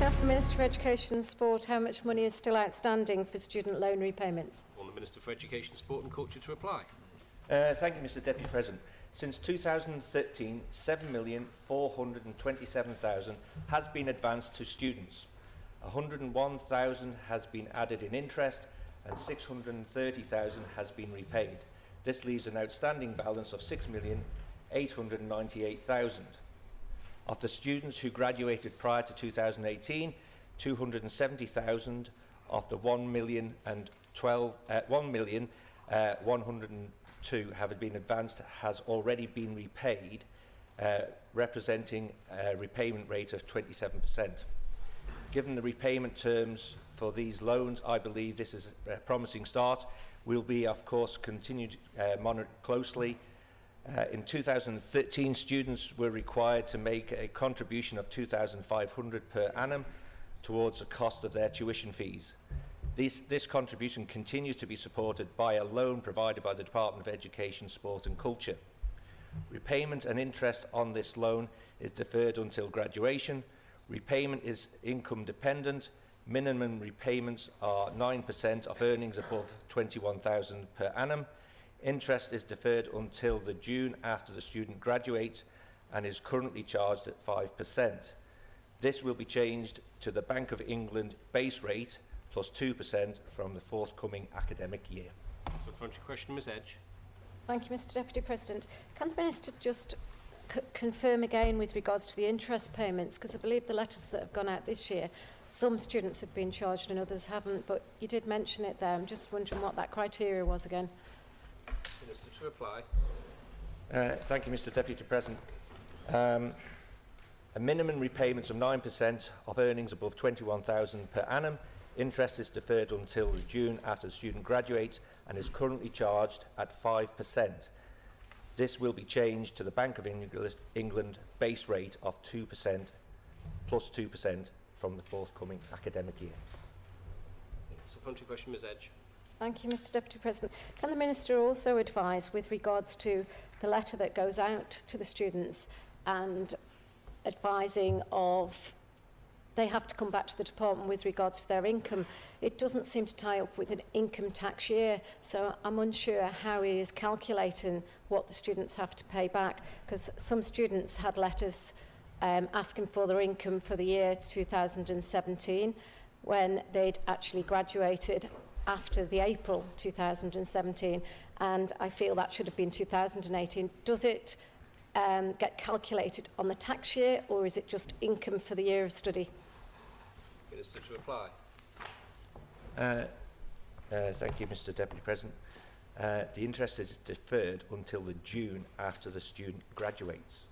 ask the Minister for Education and Sport how much money is still outstanding for student loan repayments. I want the Minister for Education, Sport and Culture to reply. Thank you, Mr Deputy President. Since 2013, £7,427,000 has been advanced to students. £101,000 has been added in interest and £630,000 has been repaid. This leaves an outstanding balance of £6,898,000. Of the students who graduated prior to 2018, 270,000 of the 1,102 have been advanced has already been repaid, representing a repayment rate of 27%. Given the repayment terms for these loans, I believe this is a promising start. We'll be, of course, continued monitored closely. In 2013, students were required to make a contribution of £2,500 per annum towards the cost of their tuition fees. This contribution continues to be supported by a loan provided by the Department of Education, Sport and Culture. Repayment and interest on this loan is deferred until graduation. Repayment is income dependent. Minimum repayments are 9% of earnings above £21,000 per annum. Interest is deferred until the June after the student graduates and is currently charged at 5%. This will be changed to the Bank of England base rate plus 2% from the forthcoming academic year. Supplementary question, Ms Edge. Thank you, Mr Deputy President. Can the Minister just confirm again with regards to the interest payments, because I believe the letters that have gone out this year, some students have been charged and others haven't, but you did mention it there. I'm just wondering what that criteria was again. Minister to reply. Thank you, Mr Deputy President. A minimum repayments of 9% of earnings above £21,000 per annum. Interest is deferred until June after the student graduates and is currently charged at 5%. This will be changed to the Bank of England base rate of 2% plus 2% from the forthcoming academic year. Supplementary question, Ms Edge. Thank you, Mr Deputy President. Can the Minister also advise with regards to the letter that goes out to the students and advising of they have to come back to the department with regards to their income? It doesn't seem to tie up with an income tax year, so I'm unsure how he is calculating what the students have to pay back, because some students had letters asking for their income for the year 2017 when they'd actually graduated after the April 2017, and I feel that should have been 2018. Does it get calculated on the tax year, or is it just income for the year of study? Minister to reply. Thank you, Mr Deputy President. The interest is deferred until the June after the student graduates.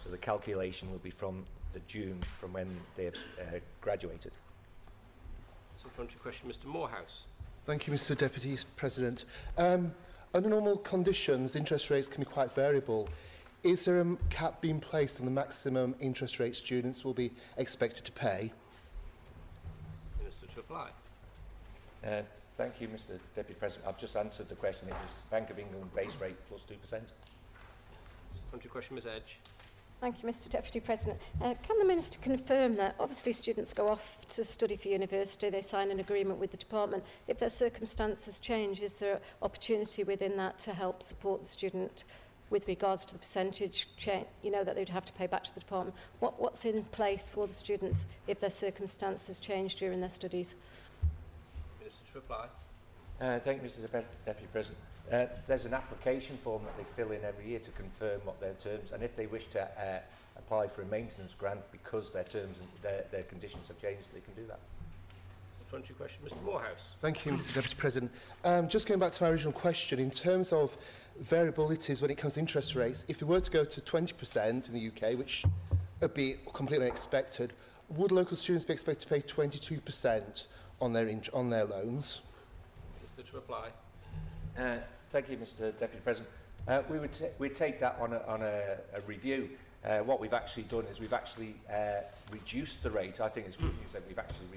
So the calculation will be from the June from when they have graduated. Supplementary question, Mr Morehouse. Thank you, Mr Deputy President. Under normal conditions, interest rates can be quite variable. Is there a cap being placed on the maximum interest rate students will be expected to pay? Minister to reply. Thank you, Mr Deputy President. I've just answered the question. It was Bank of England base rate plus 2%. Supplementary question, Ms Edge. Thank you, Mr Deputy President. Can the Minister confirm that obviously students go off to study for university, they sign an agreement with the department. If their circumstances change, is there opportunity within that to help support the student with regards to the percentage that they'd have to pay back to the department? What's in place for the students if their circumstances change during their studies? Minister to reply. Thank you, Mr Deputy President. There's an application form that they fill in every year to confirm what their terms, and if they wish to apply for a maintenance grant because their terms and their conditions have changed, they can do that. Supplementary question, Mr Morehouse. Thank you, Mr Deputy President. Just going back to my original question, in terms of variabilities when it comes to interest rates, if they were to go to 20% in the UK, which would be completely unexpected, would local students be expected to pay 22% on their loans? Minister to reply. Thank you, Mr Deputy President. We'd take that on a review. What we've actually done is we've actually reduced the rate. I think it's good news that we've actually